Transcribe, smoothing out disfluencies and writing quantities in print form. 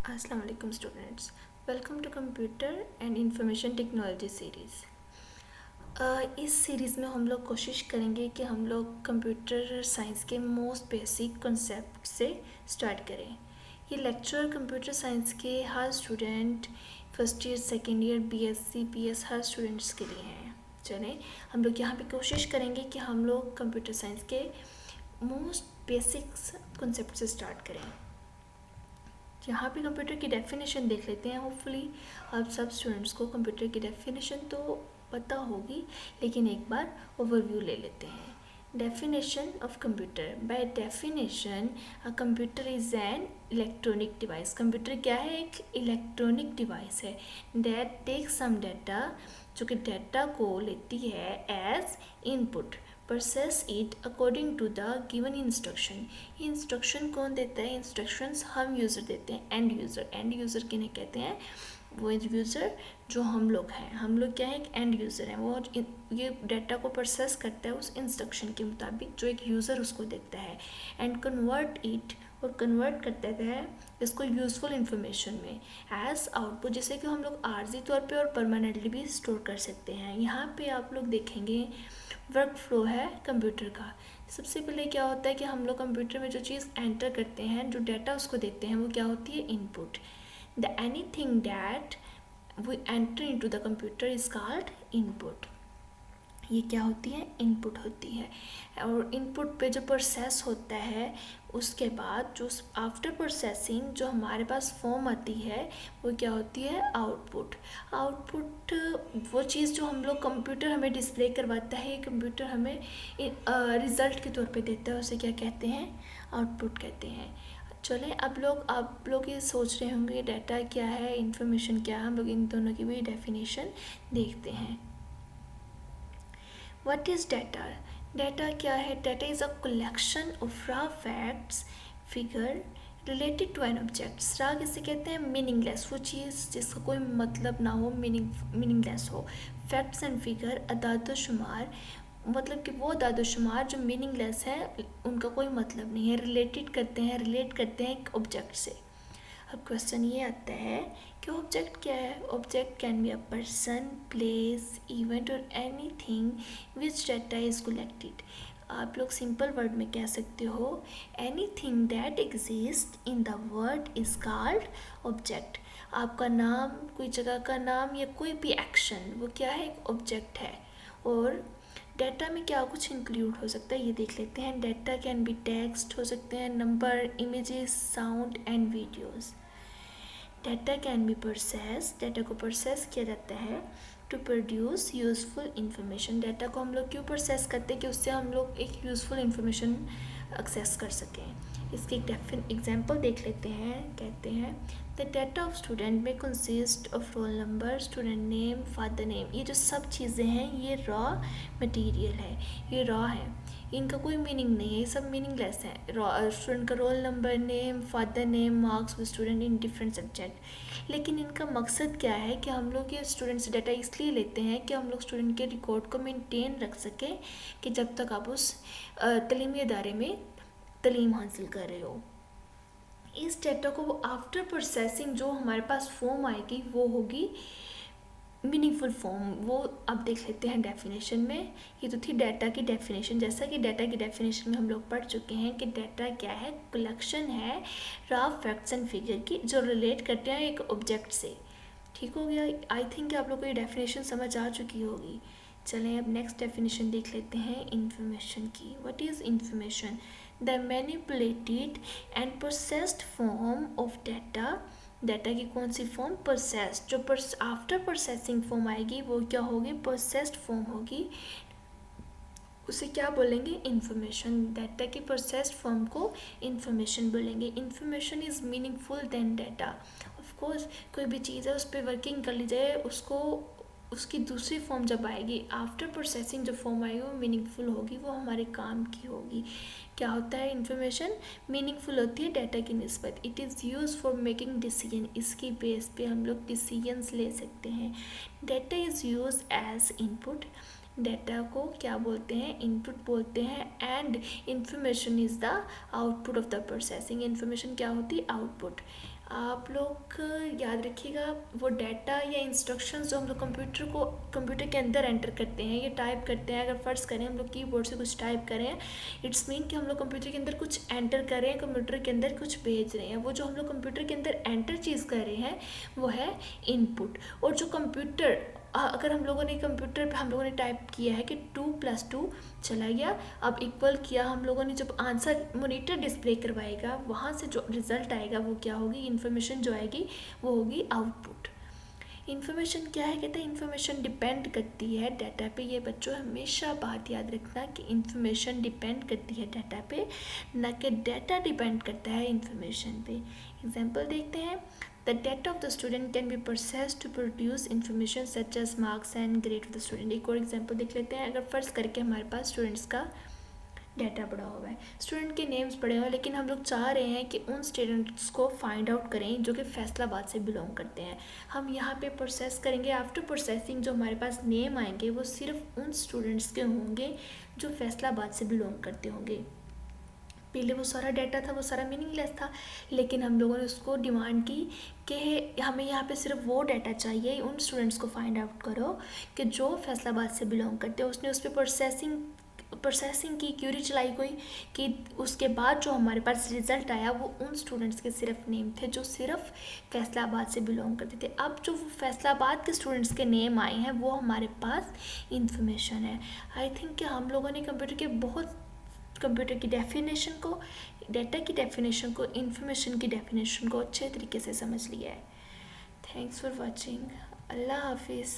अस्सलाम वालेकुम students, welcome to computer and information technology series. इस सीरीज़ में हम लोग कोशिश करेंगे कि हम लोग कंप्यूटर साइंस के मोस्ट बेसिक कॉन्सेप्ट से स्टार्ट करें। ये लेक्चर कंप्यूटर साइंस के हर student first year second year BSc PS हर स्टूडेंट्स के लिए हैं। चलें हम लोग यहाँ पे कोशिश करेंगे कि हम लोग कंप्यूटर साइंस के मोस्ट बेसिक्स कॉन्सेप्ट से स्टार्ट करें। यहाँ पे कंप्यूटर की डेफिनेशन देख लेते हैं। होपफुली आप सब स्टूडेंट्स को कंप्यूटर की डेफिनेशन तो पता होगी, लेकिन एक बार ओवरव्यू ले लेते हैं। Definition of computer, by definition a computer is an electronic device. Computer क्या है? एक इलेक्ट्रॉनिक डिवाइस है दैट टेक सम डाटा, जो कि डाटा को लेती है as input, process it according to the given instruction. Instruction कौन देता है? इंस्ट्रक्शंस हम यूज़र देते हैं, एंड यूज़र। एंड यूज़र किन्हें कहते हैं? वो यूज़र जो हम लोग हैं। हम लोग क्या है? एक एंड यूज़र हैं। वो ये डाटा को प्रोसेस करता है उस इंस्ट्रक्शन के मुताबिक जो एक यूज़र उसको देता है, एंड कन्वर्ट इट, और कन्वर्ट करता है इसको यूज़फुल इंफॉर्मेशन में एज आउटपुट, जिसे कि हम लोग आर्जी तौर पे और परमानेंटली भी स्टोर कर सकते हैं। यहाँ पे आप लोग देखेंगे वर्क फ्लो है कंप्यूटर का। सबसे पहले क्या होता है कि हम लोग कंप्यूटर में जो चीज़ एंटर करते हैं, जो डाटा उसको देते हैं, वो क्या होती है? Input. The anything that we enter into the computer is called input. ये क्या होती है? इनपुट होती है। और इनपुट पे जो प्रोसेस होता है, उसके बाद जो आफ्टर प्रोसेसिंग जो हमारे पास फॉर्म आती है, वो क्या होती है? आउटपुट। आउटपुट वो चीज़ जो हम लोग कंप्यूटर हमें डिस्प्ले करवाता है, कंप्यूटर हमें रिज़ल्ट के तौर पे देता है, उसे क्या कहते हैं? आउटपुट कहते हैं। चलें आप लोग ये सोच रहे होंगे डाटा क्या है, इन्फॉर्मेशन क्या है। हम लोग इन दोनों की भी डेफिनेशन देखते हैं। What is data? Data क्या है? Data is a collection of raw facts, figure related to an object. raw किसे कहते हैं? मीनिंगलेस, वो चीज़ जिसका कोई मतलब ना हो, मीनिंगलेस हो। फैक्ट्स एंड फिगर, अदाद शुमार, मतलब कि वो अदाद शुमार जो मीनिंगलेस है, उनका कोई मतलब नहीं है, रिलेट करते हैं एक ऑब्जेक्ट से। अब क्वेश्चन ये आता है कि ऑब्जेक्ट क्या है? Object can be a person, place, event और anything which data is collected. आप लोग सिंपल वर्ड में कह सकते हो anything that exist in the world is called object. आपका नाम, कोई जगह का नाम या कोई भी एक्शन, वो क्या है? एक ऑब्जेक्ट है। और डाटा में क्या कुछ इंक्लूड हो सकता है ये देख लेते हैं। डाटा कैन बी टेक्स्ट हो सकते हैं, number, images, sound and videos. Data can be process, data को प्रोसेस किया जाता है to produce useful information. Data को हम लोग क्यों प्रोसेस करते हैं? कि उससे हम लोग एक यूज़फुल इंफॉर्मेशन एक्सेस कर सकें। इसकी एक एग्जांपल देख लेते हैं। कहते हैं द डाटा ऑफ स्टूडेंट में consist of roll number, student name, father name. ये जो सब चीज़ें हैं ये रॉ मटेरियल है, ये रॉ है, इनका कोई मीनिंग नहीं है, ये सब मीनिंगलेस है। स्टूडेंट का roll number, name, father name, marks of student in different subject. लेकिन इनका मकसद क्या है? कि हम लोग ये स्टूडेंट से डाटा इसलिए लेते हैं कि हम लोग स्टूडेंट के रिकॉर्ड को मेंटेन रख सकें कि जब तक आप उस तलीमी इदारे में तलीम हासिल कर रहे हो। इस डाटा को आफ्टर प्रोसेसिंग जो हमारे पास फॉर्म आएगी वो होगी मीनिंगफुल फॉर्म। वो अब देख लेते हैं डेफिनेशन में। ये तो थी डाटा की डेफिनेशन। जैसा कि डाटा की डेफिनेशन में हम लोग पढ़ चुके हैं कि डाटा क्या है? कलेक्शन है रॉ फैक्ट्स एंड फिगर की, जो रिलेट करते हैं एक ऑब्जेक्ट से। ठीक हो गया? आई थिंक आप लोग को ये डेफिनेशन समझ आ चुकी होगी। चलें अब नेक्स्ट डेफिनेशन देख लेते हैं इंफॉर्मेशन की। What is information? The manipulated and processed form of data. Data की कौन सी फॉर्म? प्रोसेस्ड। जो आफ्टर प्रोसेसिंग फॉर्म आएगी वो क्या होगी? प्रोसेस्ड फॉर्म होगी। उसे क्या बोलेंगे? इंफॉर्मेशन। डाटा की प्रोसेस्ड फॉर्म को इंफॉर्मेशन बोलेंगे। Information is meaningful then data. Of course कोई भी चीज़ है उस पर वर्किंग कर ली जाए, उसको उसकी दूसरी फॉर्म जब आएगी, आफ्टर प्रोसेसिंग जो फॉर्म आएगी वो मीनिंगफुल होगी, वो हमारे काम की होगी। क्या होता है? इन्फॉर्मेशन मीनिंगफुल होती है डाटा की निस्बत। It is use for making decision. इसकी बेस पे हम लोग डिसीजंस ले सकते हैं। Data is use as input. Data को क्या बोलते हैं? इनपुट बोलते हैं। And information is the output of the processing. Information क्या होती है? आउटपुट। आप लोग याद रखिएगा, वो डाटा या इंस्ट्रक्शंस जो हम लोग कंप्यूटर के अंदर एंटर करते हैं, ये टाइप करते हैं, अगर फ़र्ज़ करें हम लोग कीबोर्ड से कुछ टाइप करें, इट्स मीन कि हम लोग कंप्यूटर के अंदर कुछ एंटर कर रहे हैं, कंप्यूटर के अंदर कुछ भेज रहे हैं। वो जो हम लोग कंप्यूटर के अंदर एंटर चीज़ कर रहे हैं वो है इनपुट। और जो कंप्यूटर, अगर हम लोगों ने कंप्यूटर पे हम लोगों ने टाइप किया है कि 2+2 चला गया, अब इक्वल किया, हम लोगों ने जब आंसर मॉनिटर डिस्प्ले करवाएगा वहाँ से जो रिज़ल्ट आएगा वो क्या होगी, इन्फॉर्मेशन जो आएगी वो होगी आउटपुट। इन्फॉर्मेशन क्या है, कहते हैं इन्फॉर्मेशन डिपेंड करती है डाटा पे। ये बच्चों हमेशा बात याद रखना कि इन्फॉर्मेशन डिपेंड करती है डाटा पे, ना कि डाटा डिपेंड करता है इन्फॉर्मेशन पे। एग्जांपल देखते हैं, the data of the student can be processed to produce information such as marks and grade of the student। एक और एग्जांपल देख लेते हैं, अगर फ़र्ज़ करके हमारे पास स्टूडेंट्स का डाटा पड़ा हुआ है, स्टूडेंट के नेम्स पड़े हुए हैं, लेकिन हम लोग चाह रहे हैं कि उन स्टूडेंट्स को फाइंड आउट करें जो कि फैसलाबाद से बिलोंग करते हैं। हम यहाँ पे प्रोसेस करेंगे, आफ्टर प्रोसेसिंग जो हमारे पास नेम आएंगे वो सिर्फ उन स्टूडेंट्स के होंगे जो फैसलाबाद से बिलोंग करते होंगे। पहले वो सारा डाटा था वो सारा मीनिंगलेस था, लेकिन हम लोगों ने उसको डिमांड की कि हमें यहाँ पे सिर्फ वो डाटा चाहिए, उन स्टूडेंट्स को फाइंड आउट करो कि जो फैसलाबाद से बिलोंग करते हैं। उसने उस पर प्रोसेसिंग की, क्यूरी चलाई कोई, कि उसके बाद जो हमारे पास रिज़ल्ट आया वो उन स्टूडेंट्स के सिर्फ नेम थे जो सिर्फ फैसलाबाद से बिलोंग करते थे। अब जो फैसलाबाद के स्टूडेंट्स के नेम आए हैं वो हमारे पास इंफॉर्मेशन है। आई थिंक कि हम लोगों ने कंप्यूटर की डेफिनेशन को, डाटा की डेफिनेशन को, इंफॉर्मेशन की डेफिनेशन को अच्छे तरीके से समझ लिया है। Thanks for watching. अल्लाह हाफिज़।